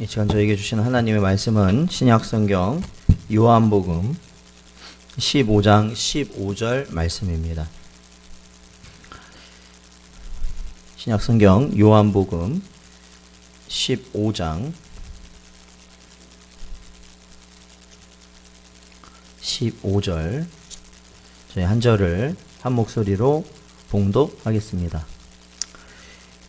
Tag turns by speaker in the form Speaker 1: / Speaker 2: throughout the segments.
Speaker 1: 이 시간 저에게 주신 하나님의 말씀은 신약성경 요한복음 15장 15절 말씀입니다. 신약성경 요한복음 15장 15절 저희 한 절을 한 목소리로 봉독하겠습니다.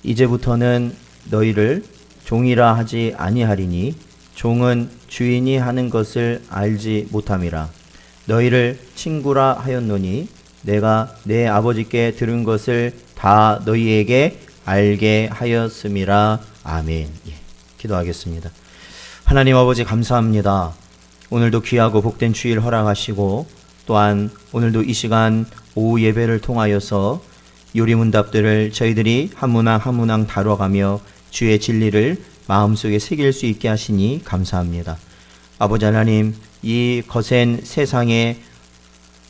Speaker 1: 이제부터는 너희를 종이라 하지 아니하리니 종은 주인이 하는 것을 알지 못함이라. 너희를 친구라 하였노니 내가 내 아버지께 들은 것을 다 너희에게 알게 하였음이라. 아멘. 기도하겠습니다. 하나님 아버지 감사합니다. 오늘도 귀하고 복된 주일 허락하시고 또한 오늘도 이 시간 오후 예배를 통하여서 요리문답들을 저희들이 한 문항 한 문항 다뤄가며 주의 진리를 마음속에 새길 수 있게 하시니 감사합니다. 아버지 하나님, 이 거센 세상에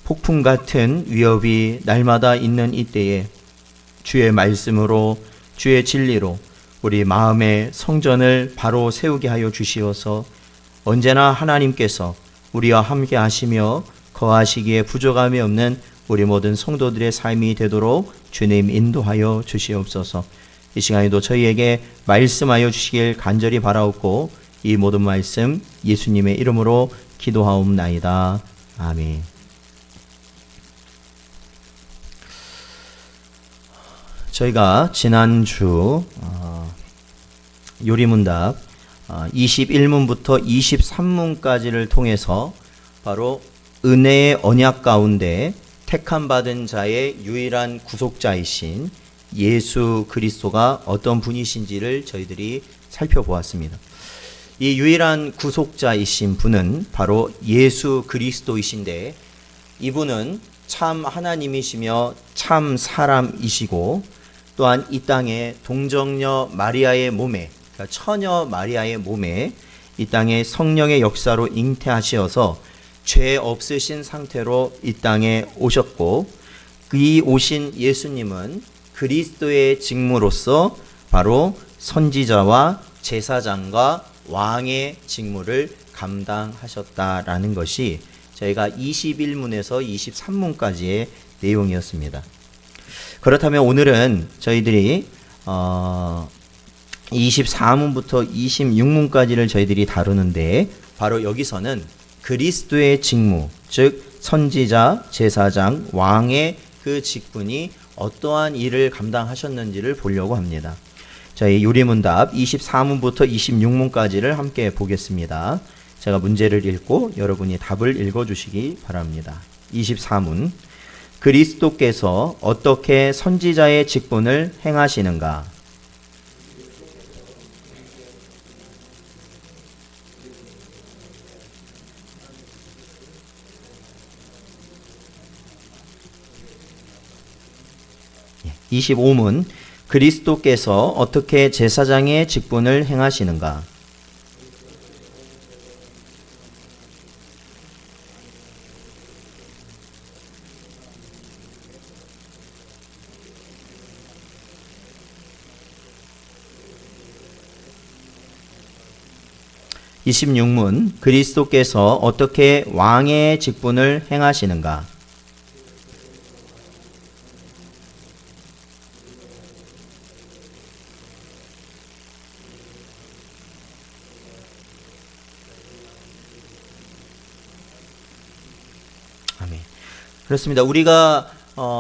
Speaker 1: 폭풍 같은 위협이 날마다 있는 이때에 주의 말씀으로 주의 진리로 우리 마음의 성전을 바로 세우게 하여 주시어서 언제나 하나님께서 우리와 함께 하시며 거하시기에 부족함이 없는 우리 모든 성도들의 삶이 되도록 주님 인도하여 주시옵소서. 이 시간에도 저희에게 말씀하여 주시길 간절히 바라옵고 이 모든 말씀 예수님의 이름으로 기도하옵나이다. 아멘. 저희가 지난주 요리문답 21문부터 23문까지를 통해서 바로 은혜의 언약 가운데 택함받은 자의 유일한 구속자이신 예수 그리스도가 어떤 분이신지를 저희들이 살펴보았습니다. 이 유일한 구속자이신 분은 바로 예수 그리스도이신데 이분은 참 하나님이시며 참 사람이시고 또한 이 땅에 동정녀 마리아의 몸에, 그러니까 처녀 마리아의 몸에 이 땅에 성령의 역사로 잉태하시어서 죄 없으신 상태로 이 땅에 오셨고 이 오신 예수님은 그리스도의 직무로서 바로 선지자와 제사장과 왕의 직무를 감당하셨다라는 것이 저희가 21문에서 23문까지의 내용이었습니다. 그렇다면 오늘은 저희들이 24문부터 26문까지를 저희들이 다루는데 바로 여기서는 그리스도의 직무, 즉 선지자, 제사장, 왕의 그 직분이 어떠한 일을 감당하셨는지를 보려고 합니다. 저희 요리문답 24문부터 26문까지를 함께 보겠습니다. 제가 문제를 읽고 여러분이 답을 읽어주시기 바랍니다. 24문, 그리스도께서 어떻게 선지자의 직분을 행하시는가? 예, 25문, 그리스도께서 어떻게 제사장의 직분을 행하시는가? (26문) 그리스도께서 어떻게 왕의 직분을 행하시는가? 아멘. 그렇습니다. 우리가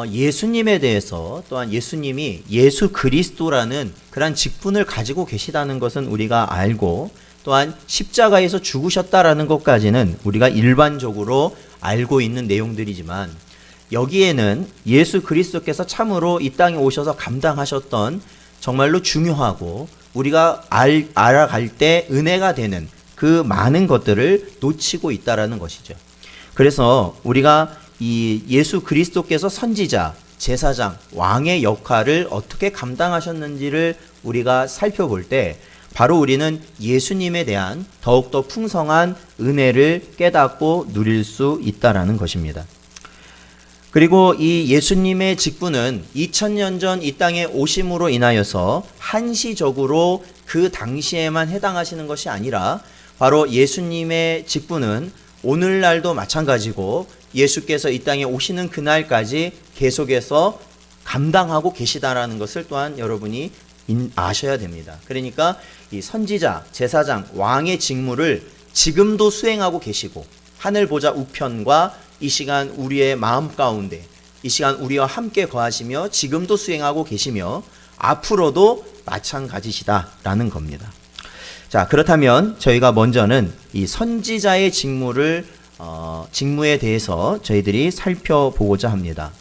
Speaker 1: 예수님에 대해서 또한 예수님이 예수 그리스도라는 그런 직분을 가지고 계시다는 것은 우리가 알고 또한 십자가에서 죽으셨다라는 것까지는 우리가 일반적으로 알고 있는 내용들이지만 여기에는 예수 그리스도께서 참으로 이 땅에 오셔서 감당하셨던 정말로 중요하고 우리가 알아갈 때 은혜가 되는 그 많은 것들을 놓치고 있다라는 것이죠. 그래서 우리가 이 예수 그리스도께서 선지자, 제사장, 왕의 역할을 어떻게 감당하셨는지를 우리가 살펴볼 때 바로 우리는 예수님에 대한 더욱더 풍성한 은혜를 깨닫고 누릴 수 있다라는 것입니다. 그리고 이 예수님의 직분은 2000년 전 이 땅에 오심으로 인하여서 한시적으로 그 당시에만 해당하시는 것이 아니라 바로 예수님의 직분은 오늘날도 마찬가지고 예수께서 이 땅에 오시는 그날까지 계속해서 감당하고 계시다라는 것을 또한 여러분이 아셔야 됩니다. 그러니까 이 선지자, 제사장, 왕의 직무를 지금도 수행하고 계시고 하늘 보좌 우편과 이 시간 우리의 마음 가운데 이 시간 우리와 함께 거하시며 지금도 수행하고 계시며 앞으로도 마찬가지시다라는 겁니다. 자, 그렇다면 저희가 먼저는 이 선지자의 직무에 대해서 저희들이 살펴보고자 합니다.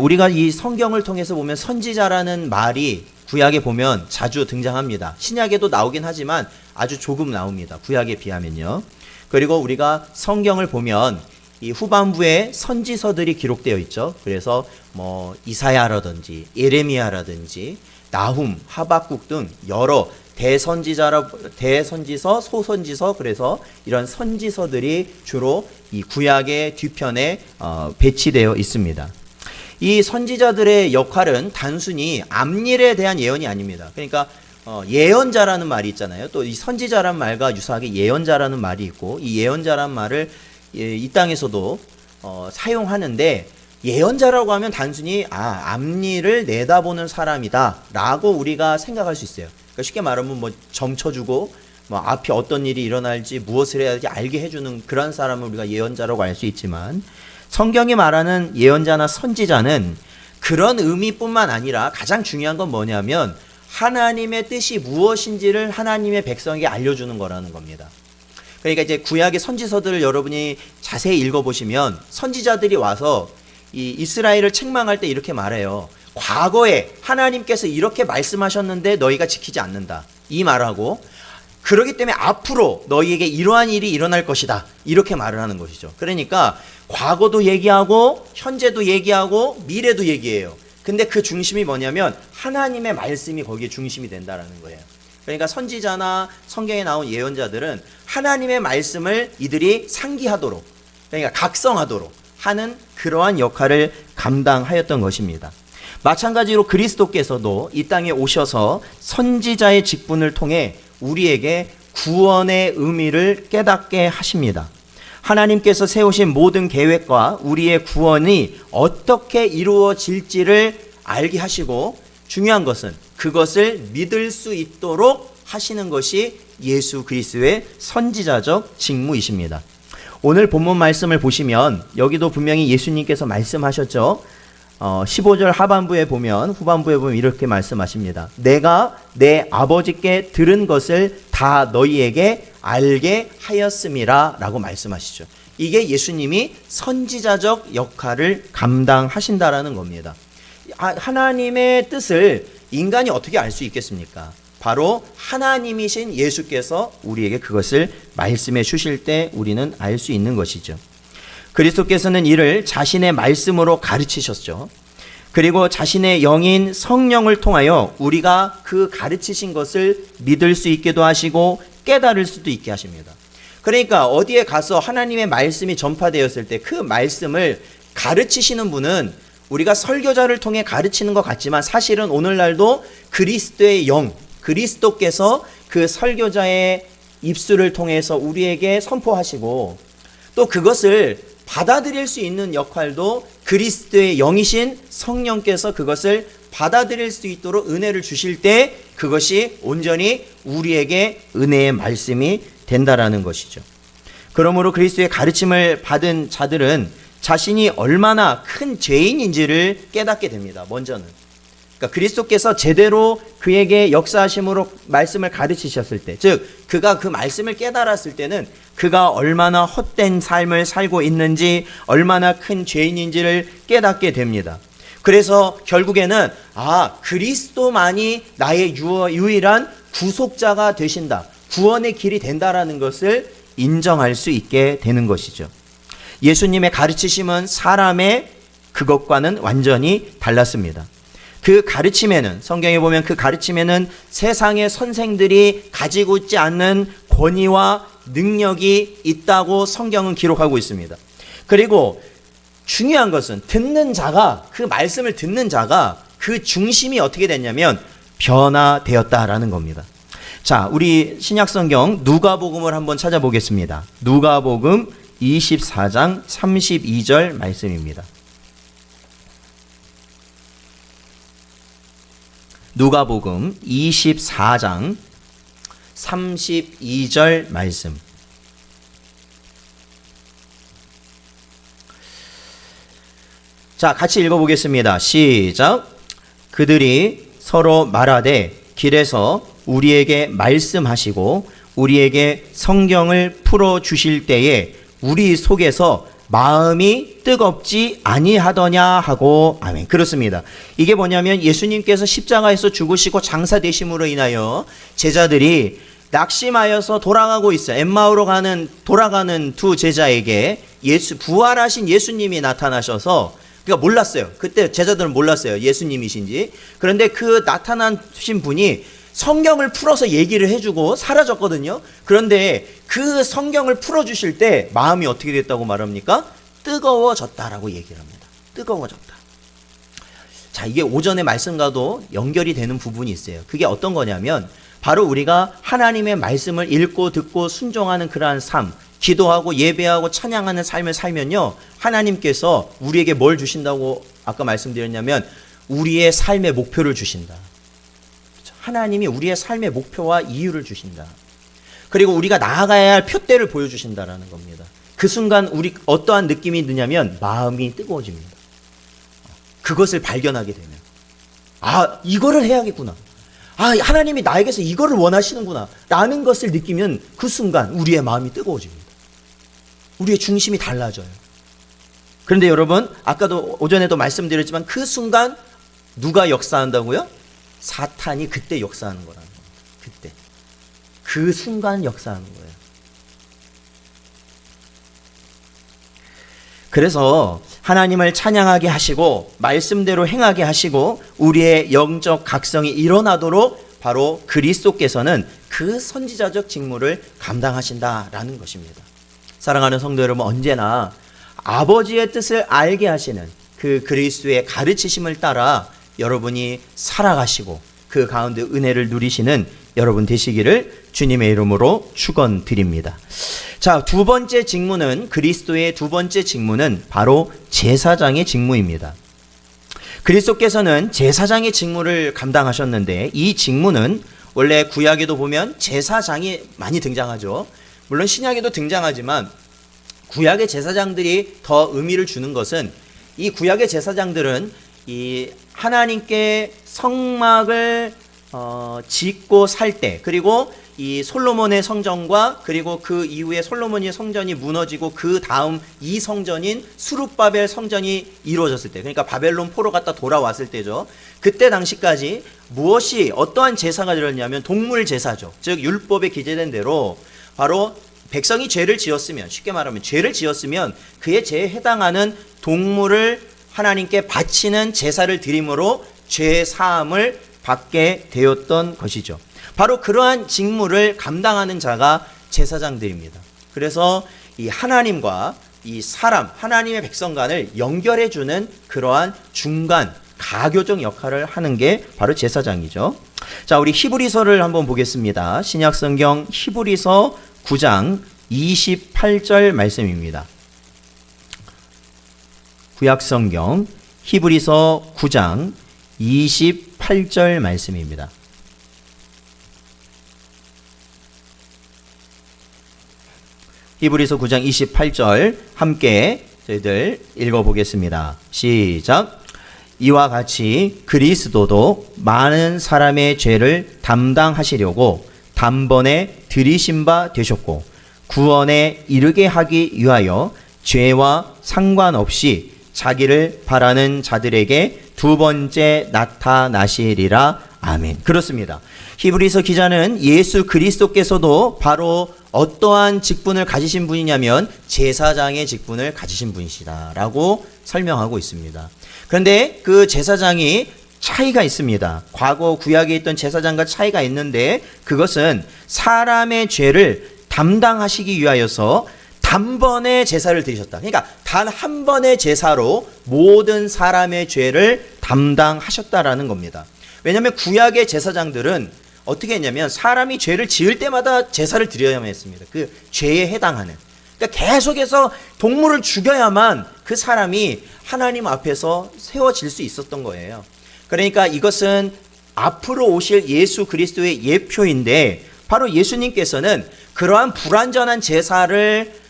Speaker 1: 우리가 이 성경을 통해서 보면 선지자라는 말이 구약에 보면 자주 등장합니다. 신약에도 나오긴 하지만 아주 조금 나옵니다. 구약에 비하면요. 그리고 우리가 성경을 보면 이 후반부에 선지서들이 기록되어 있죠. 그래서 뭐 이사야라든지 예레미야라든지 나훔, 하박국 등 여러 대선지서, 소선지서, 그래서 이런 선지서들이 주로 이 구약의 뒤편에 배치되어 있습니다. 이 선지자들의 역할은 단순히 앞일에 대한 예언이 아닙니다. 그러니까 예언자라는 말이 있잖아요. 또 이 선지자란 말과 유사하게 예언자라는 말이 있고, 이 예언자란 말을 이 땅에서도 사용하는데, 예언자라고 하면 단순히 앞일을 내다보는 사람이다 라고 우리가 생각할 수 있어요. 그러니까 쉽게 말하면 뭐 점쳐주고 뭐 앞에 어떤 일이 일어날지 무엇을 해야 할지 알게 해주는 그런 사람을 우리가 예언자라고 알 수 있지만, 성경이 말하는 예언자나 선지자는 그런 의미뿐만 아니라 가장 중요한 건 뭐냐면 하나님의 뜻이 무엇인지를 하나님의 백성에게 알려주는 거라는 겁니다. 그러니까 이제 구약의 선지서들을 여러분이 자세히 읽어보시면 선지자들이 와서 이 이스라엘을 책망할 때 이렇게 말해요. 과거에 하나님께서 이렇게 말씀하셨는데 너희가 지키지 않는다, 이 말하고, 그렇기 때문에 앞으로 너희에게 이러한 일이 일어날 것이다, 이렇게 말을 하는 것이죠. 그러니까 과거도 얘기하고 현재도 얘기하고 미래도 얘기해요. 근데 그 중심이 뭐냐면 하나님의 말씀이 거기에 중심이 된다라는 거예요. 그러니까 선지자나 성경에 나온 예언자들은 하나님의 말씀을 이들이 상기하도록, 그러니까 각성하도록 하는 그러한 역할을 감당하였던 것입니다. 마찬가지로 그리스도께서도 이 땅에 오셔서 선지자의 직분을 통해 우리에게 구원의 의미를 깨닫게 하십니다. 하나님께서 세우신 모든 계획과 우리의 구원이 어떻게 이루어질지를 알게 하시고, 중요한 것은 그것을 믿을 수 있도록 하시는 것이 예수 그리스도의 선지자적 직무이십니다. 오늘 본문 말씀을 보시면 여기도 분명히 예수님께서 말씀하셨죠. 15절 하반부에 보면, 후반부에 보면 이렇게 말씀하십니다. 내가 내 아버지께 들은 것을 다 너희에게 알게 하였음이라 라고 말씀하시죠. 이게 예수님이 선지자적 역할을 감당하신다라는 겁니다. 하나님의 뜻을 인간이 어떻게 알 수 있겠습니까? 바로 하나님이신 예수께서 우리에게 그것을 말씀해 주실 때 우리는 알 수 있는 것이죠. 그리스도께서는 이를 자신의 말씀으로 가르치셨죠. 그리고 자신의 영인 성령을 통하여 우리가 그 가르치신 것을 믿을 수 있게도 하시고 깨달을 수도 있게 하십니다. 그러니까 어디에 가서 하나님의 말씀이 전파되었을 때 그 말씀을 가르치시는 분은 우리가 설교자를 통해 가르치는 것 같지만 사실은 오늘날도 그리스도의 영, 그리스도께서 그 설교자의 입술을 통해서 우리에게 선포하시고, 또 그것을 받아들일 수 있는 역할도 그리스도의 영이신 성령께서 그것을 받아들일 수 있도록 은혜를 주실 때 그것이 온전히 우리에게 은혜의 말씀이 된다라는 것이죠. 그러므로 그리스도의 가르침을 받은 자들은 자신이 얼마나 큰 죄인인지를 깨닫게 됩니다. 먼저는. 그러니까 그리스도께서 제대로 그에게 역사하심으로 말씀을 가르치셨을 때, 즉 그가 그 말씀을 깨달았을 때는 그가 얼마나 헛된 삶을 살고 있는지, 얼마나 큰 죄인인지를 깨닫게 됩니다. 그래서 결국에는 그리스도만이 나의 유일한 구속자가 되신다, 구원의 길이 된다라는 것을 인정할 수 있게 되는 것이죠. 예수님의 가르치심은 사람의 그것과는 완전히 달랐습니다. 그 가르침에는, 성경에 보면 그 가르침에는 세상의 선생들이 가지고 있지 않는 권위와 능력이 있다고 성경은 기록하고 있습니다. 그리고 중요한 것은 듣는 자가, 그 말씀을 듣는 자가 그 중심이 어떻게 됐냐면 변화되었다라는 겁니다. 자, 우리 신약성경 누가복음을 한번 찾아보겠습니다. 누가복음 24장 32절 말씀입니다. 누가복음 24장 32절 말씀. 자, 같이 읽어보겠습니다. 시작. 그들이 서로 말하되 길에서 우리에게 말씀하시고 우리에게 성경을 풀어주실 때에 우리 속에서 마음이 뜨겁지 아니하더냐 하고. 아멘. 그렇습니다. 이게 뭐냐면 예수님께서 십자가에서 죽으시고 장사되심으로 인하여 제자들이 낙심하여서 돌아가고 있어요. 엠마오로 돌아가는 두 제자에게 부활하신 예수님이 나타나셔서, 그러니까 몰랐어요. 그때 제자들은 몰랐어요. 예수님이신지. 그런데 그 나타나신 분이 성경을 풀어서 얘기를 해주고 사라졌거든요. 그런데 그 성경을 풀어주실 때 마음이 어떻게 됐다고 말합니까? 뜨거워졌다라고 얘기를 합니다. 뜨거워졌다. 자, 이게 오전의 말씀과도 연결이 되는 부분이 있어요. 그게 어떤 거냐면 바로 우리가 하나님의 말씀을 읽고 듣고 순종하는 그러한 삶, 기도하고 예배하고 찬양하는 삶을 살면요, 하나님께서 우리에게 뭘 주신다고 아까 말씀드렸냐면 우리의 삶의 목표를 주신다. 하나님이 우리의 삶의 목표와 이유를 주신다. 그리고 우리가 나아가야 할 표대를 보여주신다라는 겁니다. 그 순간 우리 어떠한 느낌이 드냐면 마음이 뜨거워집니다. 그것을 발견하게 되면, 아, 이거를 해야겠구나. 아, 하나님이 나에게서 이거를 원하시는구나 라는 것을 느끼면 그 순간 우리의 마음이 뜨거워집니다. 우리의 중심이 달라져요. 그런데 여러분, 아까도 오전에도 말씀드렸지만 그 순간 누가 역사한다고요? 사탄이 그때 역사하는 거라는 겁니다. 그때. 그 순간 역사하는 거예요. 그래서 하나님을 찬양하게 하시고 말씀대로 행하게 하시고 우리의 영적 각성이 일어나도록 바로 그리스도께서는 그 선지자적 직무를 감당하신다라는 것입니다. 사랑하는 성도 여러분, 언제나 아버지의 뜻을 알게 하시는 그 그리스도의 가르치심을 따라 여러분이 살아가시고 그 가운데 은혜를 누리시는 여러분 되시기를 주님의 이름으로 축원드립니다. 자, 두 번째 직무는, 그리스도의 두 번째 직무는 바로 제사장의 직무입니다. 그리스도께서는 제사장의 직무를 감당하셨는데 이 직무는 원래 구약에도 보면 제사장이 많이 등장하죠. 물론 신약에도 등장하지만 구약의 제사장들이 더 의미를 주는 것은, 이 구약의 제사장들은 이 하나님께 성막을 짓고 살 때, 그리고 이 솔로몬의 성전과 그리고 그 이후에 솔로몬의 성전이 무너지고 그 다음 이 성전인 수룹바벨 성전이 이루어졌을 때, 그러니까 바벨론 포로 갔다 돌아왔을 때죠. 그때 당시까지 무엇이, 어떠한 제사가 드렸냐면 동물 제사죠. 즉 율법에 기재된 대로 바로 백성이 죄를 지었으면, 쉽게 말하면 죄를 지었으면 그의 죄에 해당하는 동물을 하나님께 바치는 제사를 드림으로 죄 사함을 받게 되었던 것이죠. 바로 그러한 직무를 감당하는 자가 제사장들입니다. 그래서 이 하나님과 이 사람, 하나님의 백성 간을 연결해 주는 그러한 중간 가교적 역할을 하는 게 바로 제사장이죠. 자, 우리 히브리서를 한번 보겠습니다. 신약성경 히브리서 9장 28절 말씀입니다. 구약성경 히브리서 9장 28절 말씀입니다. 히브리서 9장 28절 함께 저희들 읽어보겠습니다. 시작. 이와 같이 그리스도도 많은 사람의 죄를 담당하시려고 단번에 들이신 바 되셨고 구원에 이르게 하기 위하여 죄와 상관없이 자기를 바라는 자들에게 두 번째 나타나시리라. 아멘. 그렇습니다. 히브리서 기자는 예수 그리스도께서도 바로 어떠한 직분을 가지신 분이냐면 제사장의 직분을 가지신 분이시다라고 설명하고 있습니다. 그런데 그 제사장이 차이가 있습니다. 과거 구약에 있던 제사장과 차이가 있는데 그것은 사람의 죄를 담당하시기 위하여서 단번에 제사를 드리셨다. 그러니까 단 한 번의 제사로 모든 사람의 죄를 담당하셨다라는 겁니다. 왜냐하면 구약의 제사장들은 어떻게 했냐면 사람이 죄를 지을 때마다 제사를 드려야만 했습니다. 그 죄에 해당하는. 그러니까 계속해서 동물을 죽여야만 그 사람이 하나님 앞에서 세워질 수 있었던 거예요. 그러니까 이것은 앞으로 오실 예수 그리스도의 예표인데 바로 예수님께서는 그러한 불완전한 제사를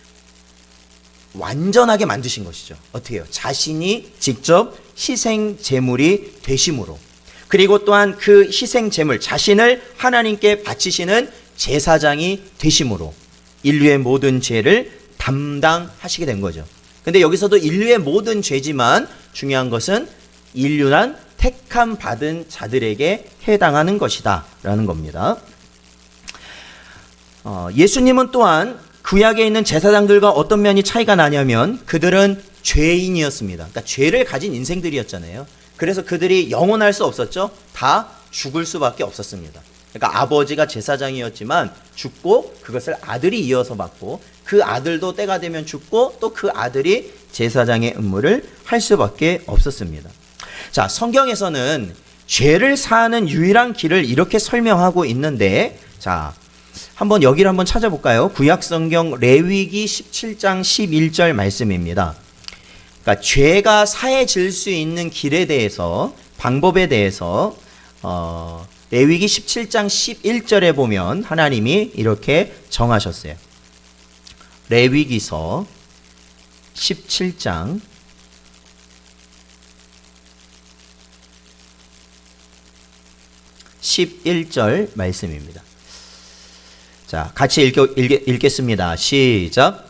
Speaker 1: 완전하게 만드신 것이죠. 어떻게 해요? 자신이 직접 희생 제물이 되심으로, 그리고 또한 그 희생 제물 자신을 하나님께 바치시는 제사장이 되심으로 인류의 모든 죄를 담당하시게 된 거죠. 근데 여기서도 인류의 모든 죄지만 중요한 것은 인류란 택함 받은 자들에게 해당하는 것이다 라는 겁니다. 예수님은 또한 구약에 있는 제사장들과 어떤 면이 차이가 나냐면 그들은 죄인이었습니다. 그러니까 죄를 가진 인생들이었잖아요. 그래서 그들이 영원할 수 없었죠. 다 죽을 수밖에 없었습니다. 그러니까 아버지가 제사장이었지만 죽고 그것을 아들이 이어서 맡고 그 아들도 때가 되면 죽고 또 그 아들이 제사장의 임무를 할 수밖에 없었습니다. 자, 성경에서는 죄를 사하는 유일한 길을 이렇게 설명하고 있는데, 자, 한번 여기를 한번 찾아볼까요? 구약 성경 레위기 17장 11절 말씀입니다. 그러니까 죄가 사해질 수 있는 길에 대해서, 방법에 대해서 레위기 17장 11절에 보면 하나님이 이렇게 정하셨어요. 레위기서 17장 11절 말씀입니다. 자, 같이 읽겠습니다. 시작.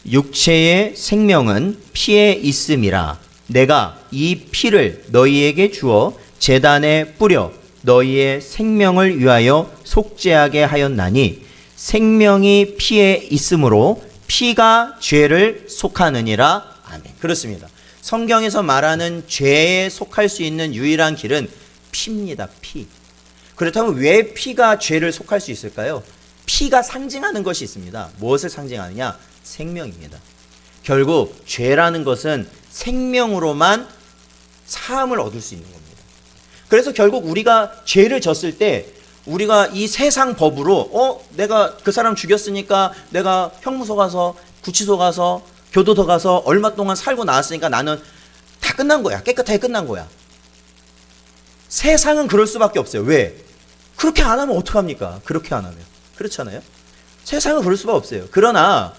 Speaker 1: 육체의 생명은 피에 있음이라. 내가 이 피를 너희에게 주어 제단에 뿌려 너희의 생명을 위하여 속죄하게 하였나니 생명이 피에 있으므로 피가 죄를 속하느니라. 아멘. 그렇습니다. 성경에서 말하는 죄에 속할 수 있는 유일한 길은 피입니다. 피. 그렇다면 왜 피가 죄를 속할 수 있을까요? 피가 상징하는 것이 있습니다. 무엇을 상징하느냐? 생명입니다. 결국 죄라는 것은 생명으로만 사함을 얻을 수 있는 겁니다. 그래서 결국 우리가 죄를 졌을 때 우리가 이 세상 법으로 내가 그 사람 죽였으니까 내가 형무소 가서 구치소 가서 교도소 가서 얼마 동안 살고 나왔으니까 나는 다 끝난 거야. 깨끗하게 끝난 거야. 세상은 그럴 수밖에 없어요. 왜? 그렇게 안 하면 어떡합니까? 그렇게 안 하면. 그렇잖아요. 세상은 그럴 수가 없어요. 그러나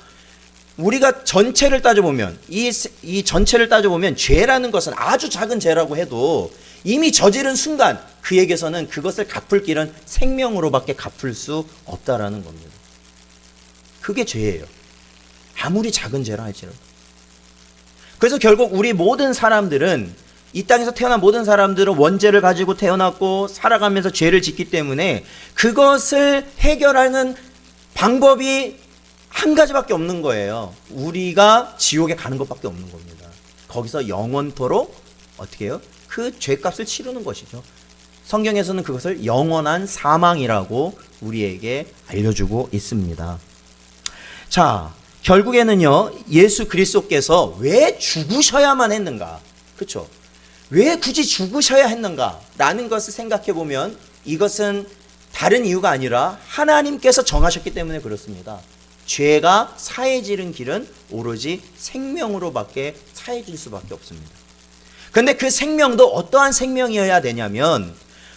Speaker 1: 우리가 전체를 따져보면 이 전체를 따져보면 죄라는 것은 아주 작은 죄라고 해도 이미 저지른 순간 그에게서는 그것을 갚을 길은 생명으로밖에 갚을 수 없다라는 겁니다. 그게 죄예요. 아무리 작은 죄라 할지라도. 그래서 결국 우리 모든 사람들은, 이 땅에서 태어난 모든 사람들은 원죄를 가지고 태어났고 살아가면서 죄를 짓기 때문에 그것을 해결하는 방법이 한 가지밖에 없는 거예요. 우리가 지옥에 가는 것밖에 없는 겁니다. 거기서 영원토록 어떻게 해요? 그 죄값을 치르는 것이죠. 성경에서는 그것을 영원한 사망이라고 우리에게 알려주고 있습니다. 자, 결국에는요, 예수 그리스도께서 왜 죽으셔야만 했는가? 그렇죠? 왜 굳이 죽으셔야 했는가? 라는 것을 생각해 보면 이것은 다른 이유가 아니라 하나님께서 정하셨기 때문에 그렇습니다. 죄가 사해지는 길은 오로지 생명으로밖에 사해질 수밖에 없습니다. 그런데 그 생명도 어떠한 생명이어야 되냐면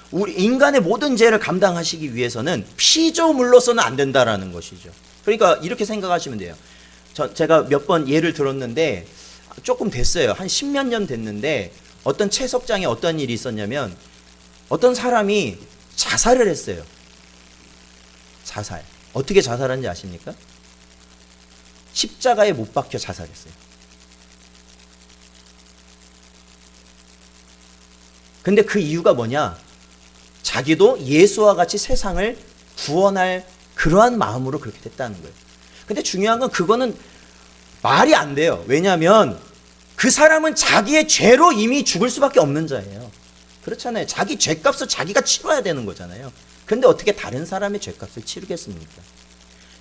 Speaker 1: 우리 인간의 모든 죄를 감당하시기 위해서는 피조물로서는 안 된다라는 것이죠. 그러니까 이렇게 생각하시면 돼요. 제가 몇 번 예를 들었는데 조금 됐어요. 한 10몇 년 됐는데 어떤 채석장에 어떤 일이 있었냐면 어떤 사람이 자살을 했어요. 자살. 어떻게 자살한지 아십니까? 십자가에 못 박혀 자살했어요. 근데 그 이유가 뭐냐? 자기도 예수와 같이 세상을 구원할 그러한 마음으로 그렇게 됐다는 거예요. 근데 중요한 건 그거는 말이 안 돼요. 왜냐하면 그 사람은 자기의 죄로 이미 죽을 수밖에 없는 자예요. 그렇잖아요. 자기 죄값을 자기가 치러야 되는 거잖아요. 근데 어떻게 다른 사람의 죄값을 치르겠습니까?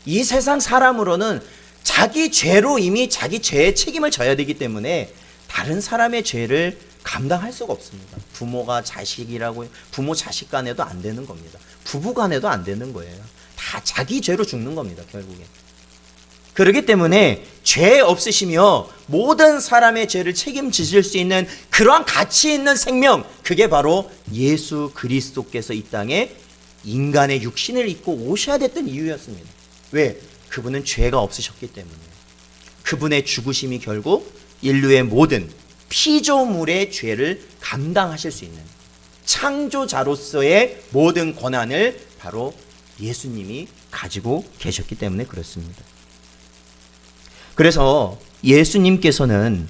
Speaker 1: 이 세상 사람으로는 자기 죄로 이미 자기 죄의 책임을 져야 되기 때문에 다른 사람의 죄를 감당할 수가 없습니다. 부모가 자식이라고, 부모 자식 간에도 안 되는 겁니다. 부부 간에도 안 되는 거예요. 다 자기 죄로 죽는 겁니다, 결국에. 그렇기 때문에 죄 없으시며 모든 사람의 죄를 책임지실 수 있는 그러한 가치 있는 생명, 그게 바로 예수 그리스도께서 이 땅에 인간의 육신을 입고 오셔야 됐던 이유였습니다. 왜? 그분은 죄가 없으셨기 때문에. 그분의 죽으심이 결국 인류의 모든 피조물의 죄를 감당하실 수 있는 창조자로서의 모든 권한을 바로 예수님이 가지고 계셨기 때문에 그렇습니다. 그래서 예수님께서는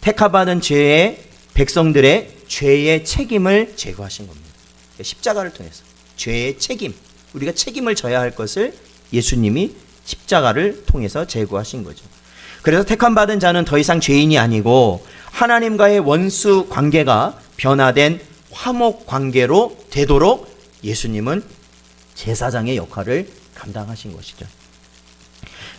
Speaker 1: 택하받은 죄의 백성들의 죄의 책임을 제거하신 겁니다. 십자가를 통해서 죄의 책임, 우리가 책임을 져야 할 것을 예수님이 십자가를 통해서 제거하신 거죠. 그래서 택함받은 자는 더 이상 죄인이 아니고 하나님과의 원수 관계가 변화된 화목 관계로 되도록 예수님은 제사장의 역할을 감당하신 것이죠.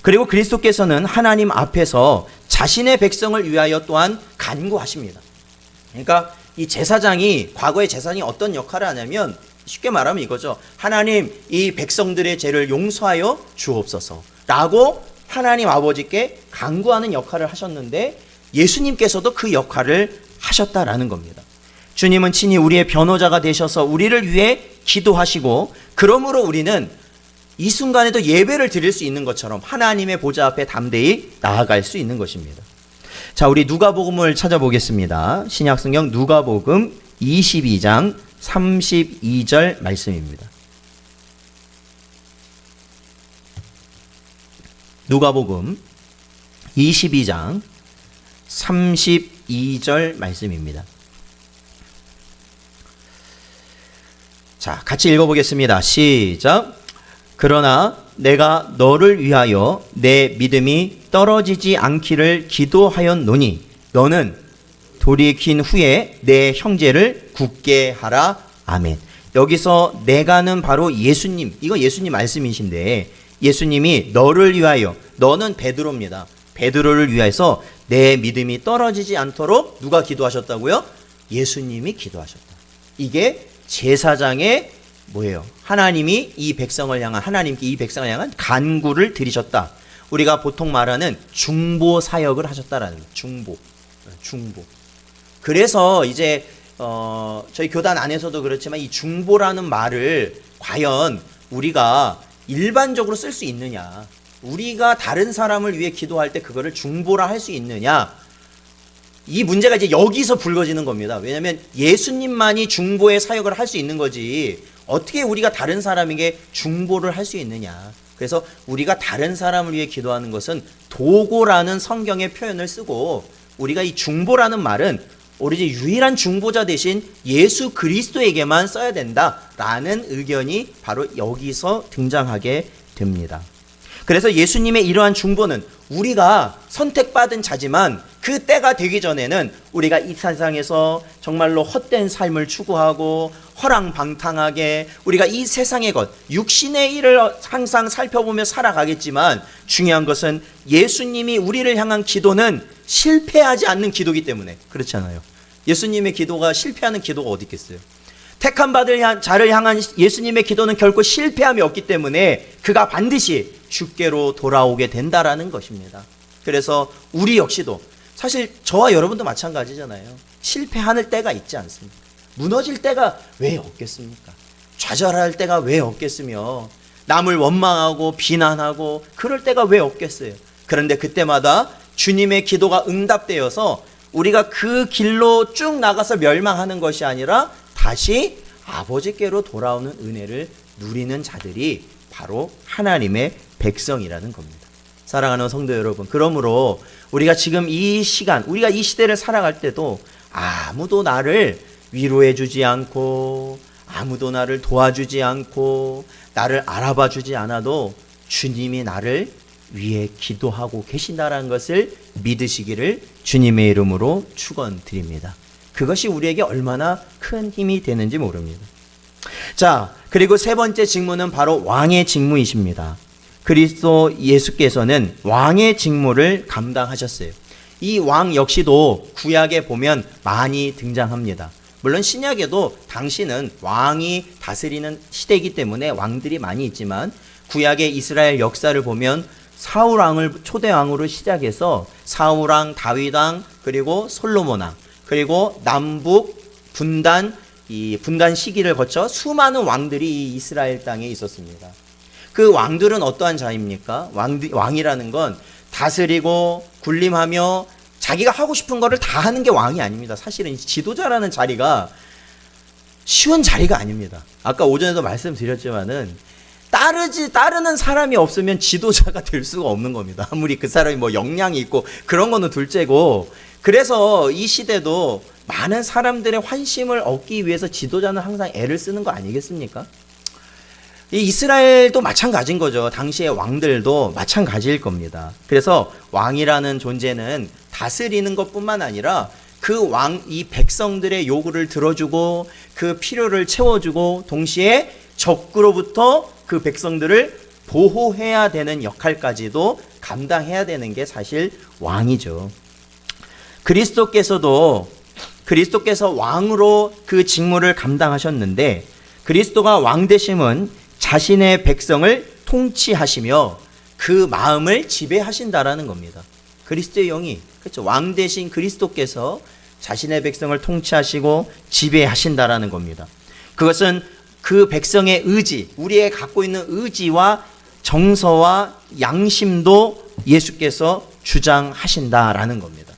Speaker 1: 그리고 그리스도께서는 하나님 앞에서 자신의 백성을 위하여 또한 간구하십니다. 그러니까 이 제사장이, 과거의 제사장이 어떤 역할을 하냐면 쉽게 말하면 이거죠. 하나님, 이 백성들의 죄를 용서하여 주옵소서 라고 하나님 아버지께 간구하는 역할을 하셨는데 예수님께서도 그 역할을 하셨다라는 겁니다. 주님은 친히 우리의 변호자가 되셔서 우리를 위해 기도하시고, 그러므로 우리는 이 순간에도 예배를 드릴 수 있는 것처럼 하나님의 보좌 앞에 담대히 나아갈 수 있는 것입니다. 자, 우리 누가복음을 찾아보겠습니다. 신약성경 누가복음 22장 32절 말씀입니다. 누가복음 22장 32절 말씀입니다. 자, 같이 읽어보겠습니다. 시작. 그러나 내가 너를 위하여 내 믿음이 떨어지지 않기를 기도하였노니 너는 돌이킨 후에 내 형제를 굳게 하라. 아멘. 여기서 내가는 바로 예수님, 이거 예수님 말씀이신데 예수님이 너를 위하여, 너는 베드로입니다. 베드로를 위해서 내 믿음이 떨어지지 않도록 누가 기도하셨다고요? 예수님이 기도하셨다. 이게 제사장의 뭐예요? 하나님이 이 백성을 향한, 하나님께 이 백성을 향한 간구를 드리셨다. 우리가 보통 말하는 중보 사역을 하셨다라는 거예요. 중보. 그래서 이제 저희 교단 안에서도 그렇지만 이 중보라는 말을 과연 우리가 일반적으로 쓸 수 있느냐, 우리가 다른 사람을 위해 기도할 때 그거를 중보라 할 수 있느냐, 이 문제가 이제 여기서 불거지는 겁니다. 왜냐하면 예수님만이 중보의 사역을 할 수 있는 거지 어떻게 우리가 다른 사람에게 중보를 할 수 있느냐. 그래서 우리가 다른 사람을 위해 기도하는 것은 도고라는 성경의 표현을 쓰고, 우리가 이 중보라는 말은 오로지 유일한 중보자 대신 예수 그리스도에게만 써야 된다라는 의견이 바로 여기서 등장하게 됩니다. 그래서 예수님의 이러한 중보는 우리가 선택받은 자지만 그 때가 되기 전에는 우리가 이 세상에서 정말로 헛된 삶을 추구하고 허랑방탕하게 우리가 이 세상의 것, 육신의 일을 항상 살펴보며 살아가겠지만 중요한 것은 예수님이 우리를 향한 기도는 실패하지 않는 기도이기 때문에 그렇잖아요. 예수님의 기도가 실패하는 기도가 어디 있겠어요? 택함 받을 자를 향한 예수님의 기도는 결코 실패함이 없기 때문에 그가 반드시 주께로 돌아오게 된다라는 것입니다. 그래서 우리 역시도 사실 저와 여러분도 마찬가지잖아요. 실패하는 때가 있지 않습니까? 무너질 때가 왜 없겠습니까? 좌절할 때가 왜 없겠으며 남을 원망하고 비난하고 그럴 때가 왜 없겠어요? 그런데 그때마다 주님의 기도가 응답되어서 우리가 그 길로 쭉 나가서 멸망하는 것이 아니라 다시 아버지께로 돌아오는 은혜를 누리는 자들이 바로 하나님의 백성이라는 겁니다. 사랑하는 성도 여러분, 그러므로 우리가 지금 이 시간, 우리가 이 시대를 살아갈 때도 아무도 나를 위로해 주지 않고 아무도 나를 도와주지 않고 나를 알아봐 주지 않아도 주님이 나를 위해 기도하고 계신다는 것을 믿으시기를 주님의 이름으로 축원드립니다. 그것이 우리에게 얼마나 큰 힘이 되는지 모릅니다. 자, 그리고 세 번째 직무는 바로 왕의 직무이십니다. 그리스도 예수께서는 왕의 직무를 감당하셨어요. 이 왕 역시도 구약에 보면 많이 등장합니다. 물론 신약에도 당시는 왕이 다스리는 시대이기 때문에 왕들이 많이 있지만 구약의 이스라엘 역사를 보면 사울 왕을 초대 왕으로 시작해서 사울 왕, 다윗 왕, 그리고 솔로몬 왕, 그리고 남북 분단 시기를 거쳐 수많은 왕들이 이 이스라엘 땅에 있었습니다. 그 왕들은 어떠한 자입니까? 왕이라는 건 다스리고 군림하며 자기가 하고 싶은 거를 다 하는 게 왕이 아닙니다. 사실은 지도자라는 자리가 쉬운 자리가 아닙니다. 아까 오전에도 말씀드렸지만은 따르는 사람이 없으면 지도자가 될 수가 없는 겁니다. 아무리 그 사람이 뭐 역량이 있고 그런 거는 둘째고, 그래서 이 시대도 많은 사람들의 환심을 얻기 위해서 지도자는 항상 애를 쓰는 거 아니겠습니까? 이 이스라엘도 마찬가지인 거죠. 당시의 왕들도 마찬가지일 겁니다. 그래서 왕이라는 존재는 다스리는 것뿐만 아니라 그 이 백성들의 요구를 들어주고 그 필요를 채워주고 동시에 적으로부터 그 백성들을 보호해야 되는 역할까지도 감당해야 되는 게 사실 왕이죠. 그리스도께서 왕으로 그 직무를 감당하셨는데, 그리스도가 왕 되심은 자신의 백성을 통치하시며 그 마음을 지배하신다라는 겁니다. 그리스도의 영이, 그렇죠, 왕 되신 그리스도께서 자신의 백성을 통치하시고 지배하신다라는 겁니다. 그것은 그 백성의 의지, 우리의 갖고 있는 의지와 정서와 양심도 예수께서 주장하신다라는 겁니다.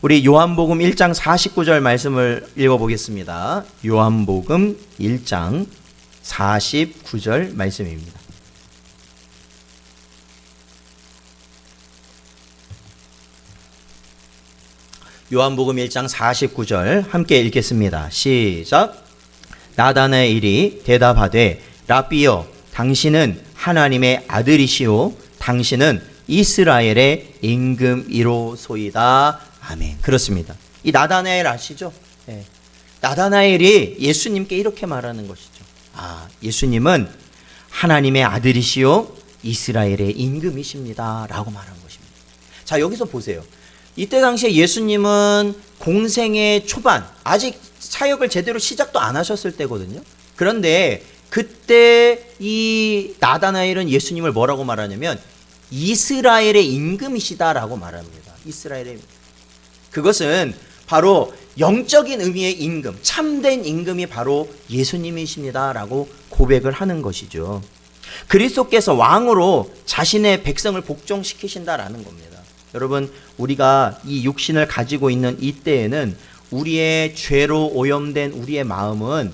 Speaker 1: 우리 요한복음 1장 49절 말씀을 읽어보겠습니다. 요한복음 1장 49절 말씀입니다. 요한복음 1장 49절 함께 읽겠습니다. 시작. 나다나엘이 대답하되 라삐여, 당신은 하나님의 아들이시오, 당신은 이스라엘의 임금이로소이다. 아멘. 그렇습니다. 이 나다나엘 아시죠? 네. 나다나엘이 예수님께 이렇게 말하는 것이죠. 예수님은 하나님의 아들이시오, 이스라엘의 임금이십니다 라고 말한 것입니다. 자, 여기서 보세요. 이때 당시에 예수님은 공생의 초반, 아직 사역을 제대로 시작도 안 하셨을 때거든요. 그런데 그때 이 나다나엘은 예수님을 뭐라고 말하냐면 이스라엘의 임금이시다라고 말합니다. 이스라엘의, 그것은 바로 영적인 의미의 임금, 참된 임금이 바로 예수님이십니다라고 고백을 하는 것이죠. 그리스도께서 왕으로 자신의 백성을 복종시키신다라는 겁니다. 여러분, 우리가 이 육신을 가지고 있는 이때에는 우리의 죄로 오염된 우리의 마음은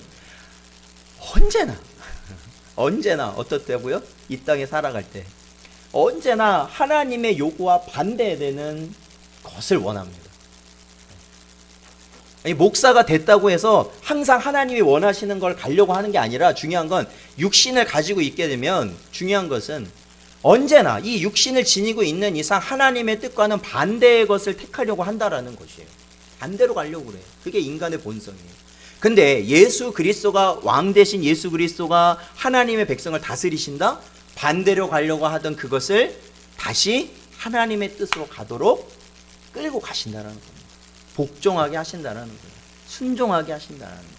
Speaker 1: 언제나 어떻다고요? 이 땅에 살아갈 때 언제나 하나님의 요구와 반대되는 것을 원합니다. 아니, 목사가 됐다고 해서 항상 하나님이 원하시는 걸 가려고 하는 게 아니라, 중요한 건 육신을 가지고 있게 되면 중요한 것은 언제나 이 육신을 지니고 있는 이상 하나님의 뜻과는 반대의 것을 택하려고 한다라는 것이에요. 반대로 가려고 그래요. 그게 인간의 본성이에요. 근데 예수 그리스도가, 왕 대신 예수 그리스도가 하나님의 백성을 다스리신다? 반대로 가려고 하던 그것을 다시 하나님의 뜻으로 가도록 끌고 가신다라는 겁니다. 복종하게 하신다라는 거예요. 순종하게 하신다라는 거예요.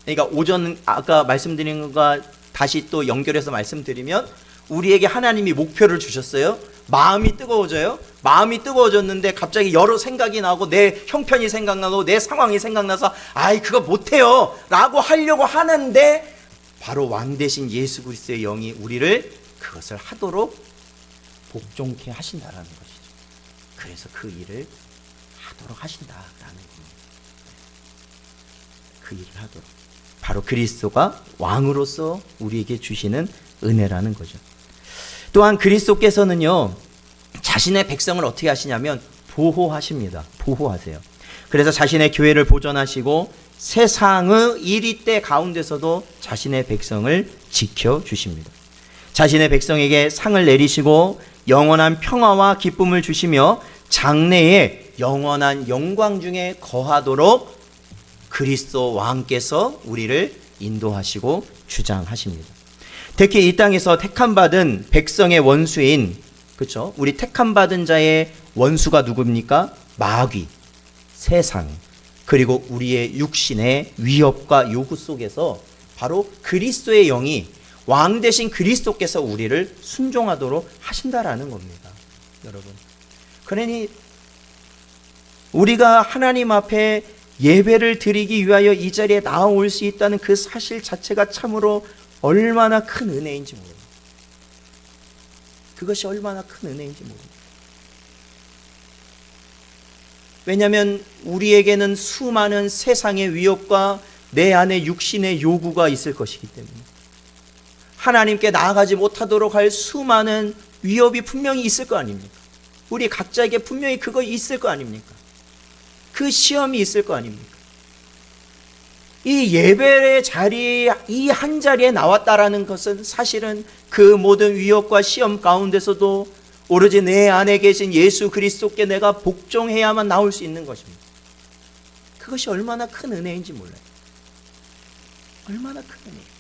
Speaker 1: 그러니까 오전 아까 말씀드린 것과 다시 또 연결해서 말씀드리면, 우리에게 하나님이 목표를 주셨어요. 마음이 뜨거워져요. 마음이 뜨거워졌는데 갑자기 여러 생각이 나고 내 형편이 생각나고 내 상황이 생각나서 그거 못해요 라고 하려고 하는데, 바로 왕 대신 예수 그리스도의 영이 우리를 그것을 하도록 복종케 하신다라는 것이죠. 그래서 그 일을 하도록 하신다라는 겁니다. 그 일을 하도록. 바로 그리스도가 왕으로서 우리에게 주시는 은혜라는 거죠. 또한 그리스도께서는요, 자신의 백성을 어떻게 하시냐면 보호하십니다. 보호하세요. 그래서 자신의 교회를 보존하시고 세상의 이리때 가운데서도 자신의 백성을 지켜주십니다. 자신의 백성에게 상을 내리시고 영원한 평화와 기쁨을 주시며 장래에 영원한 영광 중에 거하도록 그리스도 왕께서 우리를 인도하시고 주장하십니다. 특히 이 땅에서 택함받은 백성의 원수인, 그렇죠? 우리 택함받은 자의 원수가 누굽니까? 마귀, 세상, 그리고 우리의 육신의 위협과 요구 속에서 바로 그리스도의 영이, 왕 대신 그리스도께서 우리를 순종하도록 하신다라는 겁니다. 여러분, 그러니 우리가 하나님 앞에 예배를 드리기 위하여 이 자리에 나올 수 있다는 그 사실 자체가 참으로 얼마나 큰 은혜인지 모릅니다. 그것이 얼마나 큰 은혜인지 모릅니다. 왜냐하면 우리에게는 수많은 세상의 위협과 내 안에 육신의 요구가 있을 것이기 때문에, 하나님께 나아가지 못하도록 할 수많은 위협이 분명히 있을 거 아닙니까? 우리 각자에게 분명히 그거 있을 거 아닙니까? 그 시험이 있을 거 아닙니까? 이 예배의 자리, 이 한 자리에 나왔다라는 것은 사실은 그 모든 위협과 시험 가운데서도 오로지 내 안에 계신 예수 그리스도께 내가 복종해야만 나올 수 있는 것입니다. 그것이 얼마나 큰 은혜인지 몰라요. 얼마나 큰 은혜예요.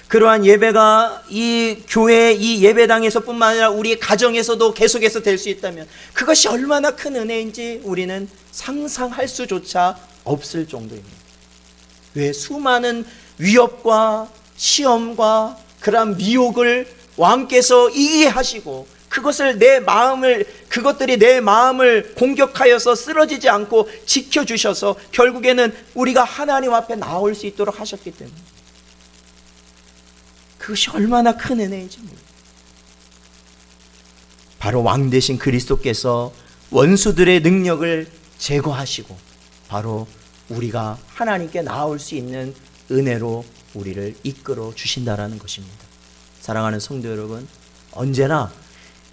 Speaker 1: 그러한 예배가 이 교회, 이 예배당에서뿐만 아니라 우리 가정에서도 계속해서 될 수 있다면 그것이 얼마나 큰 은혜인지 우리는 상상할 수조차 없을 정도입니다. 왜? 수많은 위협과 시험과 그런 미혹을 왕께서 이해하시고 그것들이 내 마음을 공격하여서 쓰러지지 않고 지켜주셔서 결국에는 우리가 하나님 앞에 나올 수 있도록 하셨기 때문에 그것이 얼마나 큰 은혜인지 모릅니다. 바로 왕 대신 그리스도께서 원수들의 능력을 제거하시고 바로 우리가 하나님께 나올 수 있는 은혜로 우리를 이끌어 주신다라는 것입니다. 사랑하는 성도 여러분, 언제나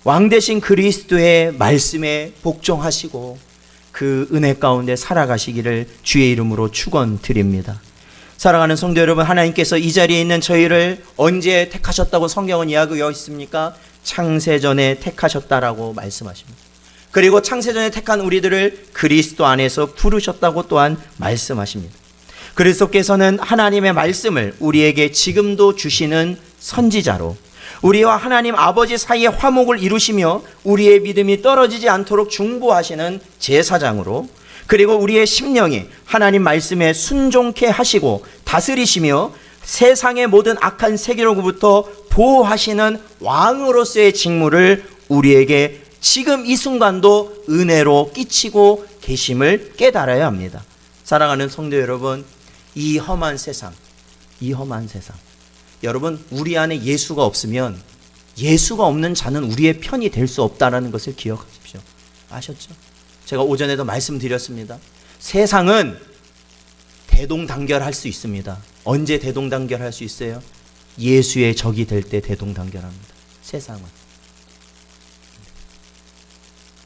Speaker 1: 왕 대신 그리스도의 말씀에 복종하시고 그 은혜 가운데 살아가시기를 주의 이름으로 축원드립니다. 사랑하는 성도 여러분, 하나님께서 이 자리에 있는 저희를 언제 택하셨다고 성경은 이야기하고 있습니까? 창세전에 택하셨다라고 말씀하십니다. 그리고 창세전에 택한 우리들을 그리스도 안에서 부르셨다고 또한 말씀하십니다. 그리스도께서는 하나님의 말씀을 우리에게 지금도 주시는 선지자로, 우리와 하나님 아버지 사이에 화목을 이루시며 우리의 믿음이 떨어지지 않도록 중보하시는 제사장으로, 그리고 우리의 심령이 하나님 말씀에 순종케 하시고 다스리시며 세상의 모든 악한 세계로부터 보호하시는 왕으로서의 직무를 우리에게 지금 이 순간도 은혜로 끼치고 계심을 깨달아야 합니다. 사랑하는 성도 여러분, 이 험한 세상, 여러분, 우리 안에 예수가 없으면 예수가 없는 자는 우리의 편이 될 수 없다는 것을 기억하십시오. 아셨죠? 제가 오전에도 말씀드렸습니다. 세상은 대동단결할 수 있습니다. 언제 대동단결할 수 있어요? 예수의 적이 될 때 대동단결합니다. 세상은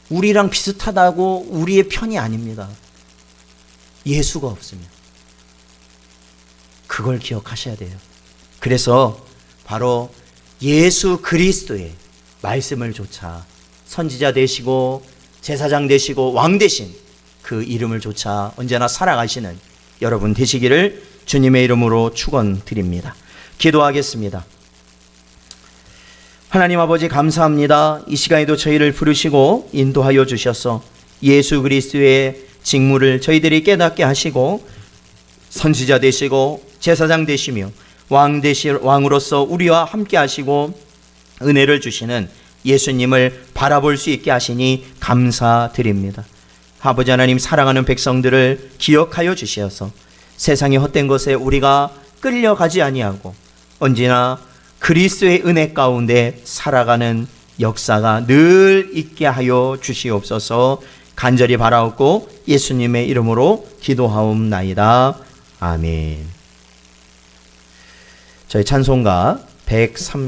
Speaker 1: 우리랑 비슷하다고 우리의 편이 아닙니다. 예수가 없으면. 그걸 기억하셔야 돼요. 그래서 바로 예수 그리스도의 말씀을 조차 선지자 되시고 제사장 되시고 왕 되신 그 이름을 조차 언제나 살아가시는 여러분 되시기를 주님의 이름으로 축원드립니다. 기도하겠습니다. 하나님 아버지, 감사합니다. 이 시간에도 저희를 부르시고 인도하여 주셔서 예수 그리스도의 직무를 저희들이 깨닫게 하시고 선지자 되시고 제사장 되시며 왕으로서 우리와 함께 하시고 은혜를 주시는 예수님을 바라볼 수 있게 하시니 감사드립니다. 아버지 하나님, 사랑하는 백성들을 기억하여 주시어서 세상의 헛된 것에 우리가 끌려가지 아니하고 언제나 그리스도의 은혜 가운데 살아가는 역사가 늘 있게 하여 주시옵소서. 간절히 바라옵고 예수님의 이름으로 기도하옵나이다. 아멘. 저희 찬송가 103